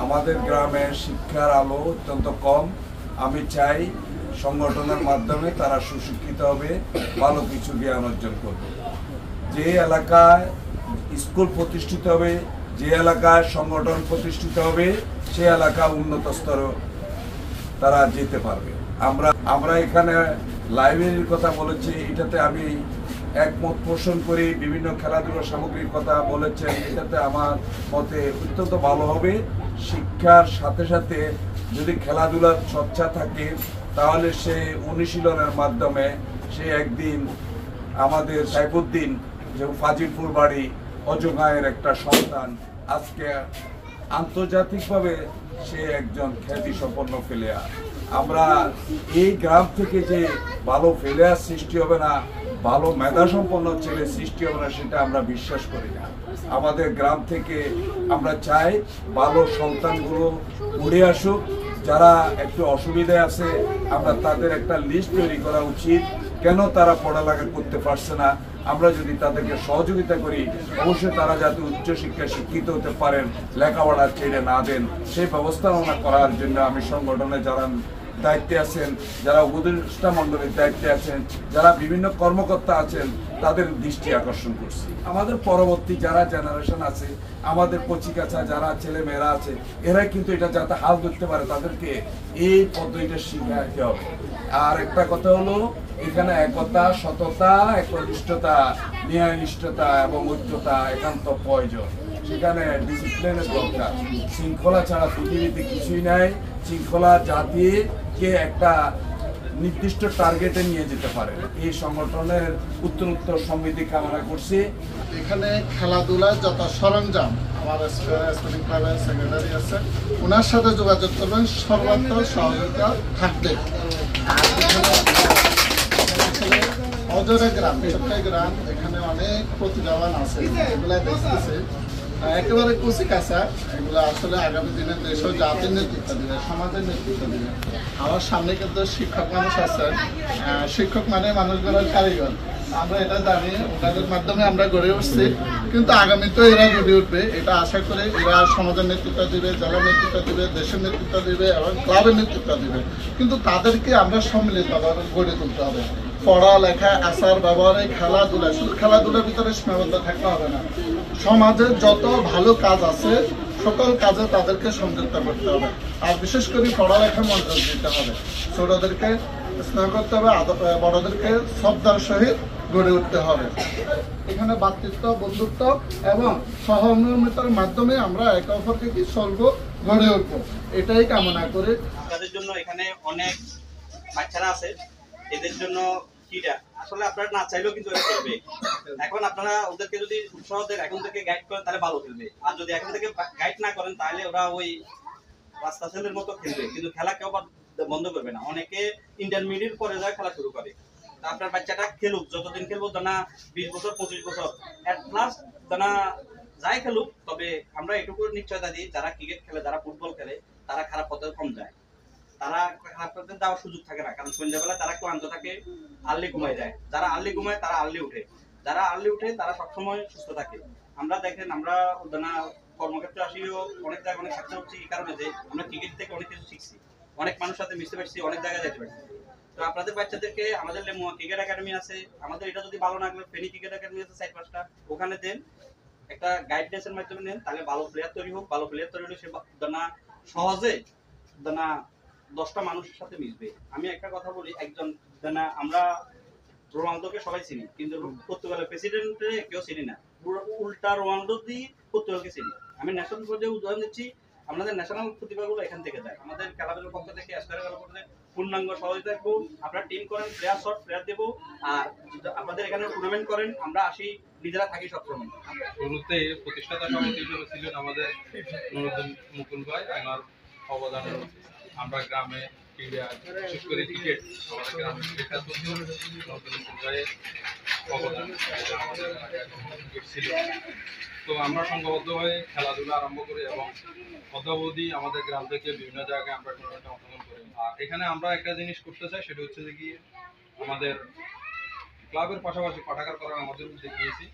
আমাদের গ্রামে শিক্ষার আলো অত্যন্ত কম। আমি চাই সংগঠনের মাধ্যমে তারা সুশিক্ষিত হবে, ভালো কিছু জ্ঞান অর্জন করবে। যে এলাকায় স্কুল প্রতিষ্ঠিত হবে, যে এলাকায় সংগঠন প্রতিষ্ঠিত হবে, সে এলাকা উন্নত স্তরে তারা যেতে পারবে। আমরা এখানে লাইব্রেরির কথা বলেছি, এটাতে আমি একমত পোষণ করি। বিভিন্ন খেলাধুলার সামগ্রীর কথা বলেছেন, এটাতে আমার মতে অত্যন্ত ভালো হবে। শিক্ষার সাথে সাথে যদি খেলাধুলার চর্চা থাকে, তাহলে সে অনুশীলনের মাধ্যমে সে একদিন আমাদের সাইফুদ্দিন যে ফাজিলপুর বাড়ি অজগাঁয়ের একটা সন্তান, আজকে আন্তর্জাতিকভাবে সে একজন খ্যাতিসম্পন্ন প্লেয়ার। আমরা এই গ্রাম থেকে যে ভালো প্লেয়ার সৃষ্টি হবে না, ভালো মেধাসম্পন্ন ছেলে সৃষ্টি হবে না, সেটা আমরা বিশ্বাস করি না। আমাদের গ্রাম থেকে আমরা চাই ভালো সন্তানগুলো উড়ে আসুক। যারা একটু অসুবিধায় আছে, আমরা তাদের একটা লিস্ট তৈরি করা উচিত, কেন তারা পড়ালেখা করতে পারছে না। আমরা যদি তাদেরকে সহযোগিতা করি, অবশ্যই তারা যাতে উচ্চশিক্ষায় শিক্ষিত হতে পারেন, লেখাপড়া ছেড়ে না দেন, সেই ব্যবস্থাপনা করার জন্য আমি সংগঠনে যারা দায়িত্বে আছেন, যারা উপদেষ্টা মণ্ডলীর দায়িত্বে আছেন, যারা বিভিন্ন কর্মকর্তা আছেন, তাদের দৃষ্টি আকর্ষণ করছি। আমাদের পরবর্তী যারা জেনারেশন আছে, আমাদের কচিকাছা যারা ছেলে মেয়েরা আছে, এরাই কিন্তু এটা যাতে হাল ধরতে পারে, তাদেরকে এই পদ্ধতিটা শিখাতে হবে। আর একটা কথা হলো, এখানে একতা, সততা, একনিষ্ঠতা, ন্যায়নিষ্ঠতা এবং ঐক্যতা একান্ত প্রয়োজন। সেখানে ডিসিপ্লিনের দরকার। শৃঙ্খলা ছাড়া পৃথিবীতে কিছুই নাই। শৃঙ্খলা জাতিকে একটা নির্দিষ্ট টার্গেটে নিয়ে যেতে পারে। এই সংগঠনের উত্তরোত্তর সমৃদ্ধি কামনা করছি। এখানে খেলাধুলার যত সরঞ্জাম আমার স্পোর্টিং ক্লাবের সেক্রেটারি আছে, ওনার সাথে যোগাযোগ করবেন, সর্বত্র সহযোগিতা থাকবে। অজরে গ্রাম, ছোট্ট গ্রাম, এখানে অনেক প্রতিভাবান আছে, এগুলা দেখতেছে একেবারে কুচি কাঁচা। এগুলো আসলে আগামী দিনে দেশ ও জাতির নেতৃত্ব দিবে, সমাজের নেতৃত্ব দিবে। আমার সামনে কিন্তু শিক্ষক মানুষ আছেন, শিক্ষক মানে মানুষ গড়ার কারিগর, আমরা এটা জানি, ওনাদের মাধ্যমে আমরা গড়ে উঠছি। কিন্তু আগামীতেও এরা গড়ে উঠবে, এটা আশা করে। এরা সমাজের নেতৃত্ব দিবে, জেলার নেতৃত্ব দিবে, দেশের নেতৃত্ব দিবে এবং ক্লাবের নেতৃত্ব দিবে। কিন্তু তাদেরকে আমরা সম্মিলিতভাবে গড়ে তুলতে হবে। পড়ালেখা, আচার ব্যবহারে, খেলাধুলা, শুধু খেলাধুলার ভিতরে সীমাবদ্ধ থাকতে হবে না। সমাজের যত ভালো কাজ আছে, সকল কাজে তাদেরকে সংযুক্ত করতে হবে। আর বিশেষ করে পড়ালেখা মনোযোগ দিতে হবে। ছোটদেরকে স্নেহ করতে হবে, বড়দেরকে শ্রদ্ধার সহিত গড়ে উঠতে হবে। এখানে ভ্রাতৃত্ব, বন্ধুত্ব এবং সহমর্মিতার মাধ্যমে আমরা একে অপরকে কি চলবো, গড়ে উঠবো, এটাই কামনা করে। তাদের জন্য এখানে অনেক বাচ্চারা আছে, এদের জন্য কিটা আসলে আপনারা না চাইলেও কিন্তু ওরা খেলবে। এখন আপনারা ওদেরকে যদি উৎসাহ দেন, এখন থেকে গাইড করেন, তাহলে ভালো খেলবে। আর যদি এখন থেকে গাইড না করেন, তাহলে ওরা ওই রাস্তা ছেলের মতো খেলবে, কিন্তু খেলা কেউ বন্ধ করবে না। অনেকে ইন্টারমিডিয়েট পরে যায় খেলা শুরু করে। আপনার বাচ্চাটা খেলুক, যতদিন খেলবো, জানা 20 বছর 25 বছর এট লাস্ট জানা যাই খেলুক। তবে আমরা এটুকু নিশ্চয়তা দিই, যারা ক্রিকেট খেলে, যারা ফুটবল খেলে, তারা খারাপ পথে কম যায়। তারা খারাপ পথে যাওয়ার সুযোগ থাকে না, কারণ সন্ধ্যাবেলা তারা ক্লান্ত থাকে, আর্লি ঘুমায় যায়। যারা আর্লি ঘুমায় তারা আর্লি উঠে, যারা আর্লি উঠে তারা সবসময় সুস্থ থাকে। আমরা দেখেন, আমরা জানা কর্মক্ষেত্রে আসিও অনেক জায়গায় অনেক সাকসেস হচ্ছে, এই কারণে যে আমরা ক্রিকেট থেকে অনেক কিছু শিখছি, অনেক মানুষের সাথে মিশতে পারছি, অনেক জায়গায় যেতে পারছি। তো আপনাদের বাচ্চাদেরকে আমাদের লেমুয়া ক্রিকেট একাডেমি আছে, আমাদের এটা যদি ভালো না লাগলে ফেনী ক্রিকেট একাডেমি আছে 4-5টা, ওখানে দেন, একটা গাইডনেসের মাধ্যমে নেন, তাহলে ভালো প্লেয়ার তৈরি হোক। ভালো প্লেয়ার তৈরি হলে সে না সহজে না 10টা মানুষের সাথে মিশবে। আমি একটা কথা বলি, একজন না আমরা রোনালদোকে সবাই চিনি, কিন্তু পর্তুগালের প্রেসিডেন্টে কেউ চিনি না। উল্টা রোনালদো দিয়ে পর্তুগালকে চিনি। আমি ন্যাশনাল পর্যায়ে উদাহরণ দিচ্ছি, আমাদের ন্যাশনাল প্রতিভাগুলো এখান থেকে যায়। আমাদের খেলাধুলার পক্ষ থেকে পূর্ণাঙ্গ সহযোগিতা দেবো। আপনারা টিম করেন, প্লেয়ার শর্ট প্লেয়ার দেবো। আর আপনাদের এখানে টুর্নামেন্ট করেন, আমরা আসি, নিজেরা থাকি সবসময়। শুরুতে প্রতিষ্ঠাতা সমিতি হিসেবে ছিলেন আমাদের নুরুদ্দিন মুকুল ভাই। আমার অবদানে আমরা গ্রামে ক্রীড়া, বিশেষ করে ক্রিকেট, আমাদের গ্রামের ক্রিকেট মুকুল ভাইয়ের অবদান আমাদের ক্রিকেট ছিল। তো আমরা সংঘবদ্ধ হয়ে খেলাধুলা আরম্ভ করি এবং অদ্যাবধি আমাদের গ্রাম থেকে বিভিন্ন জায়গায় আমরা টুর্নামেন্টে অংশগ্রহণ করি। আর এখানে আমরা একটা জিনিস করতে চাই, সেটা হচ্ছে যে কি আমাদের ক্লাবের পাশাপাশি পাঠাগার করার আমাদের উদ্যোগ নিয়েছি।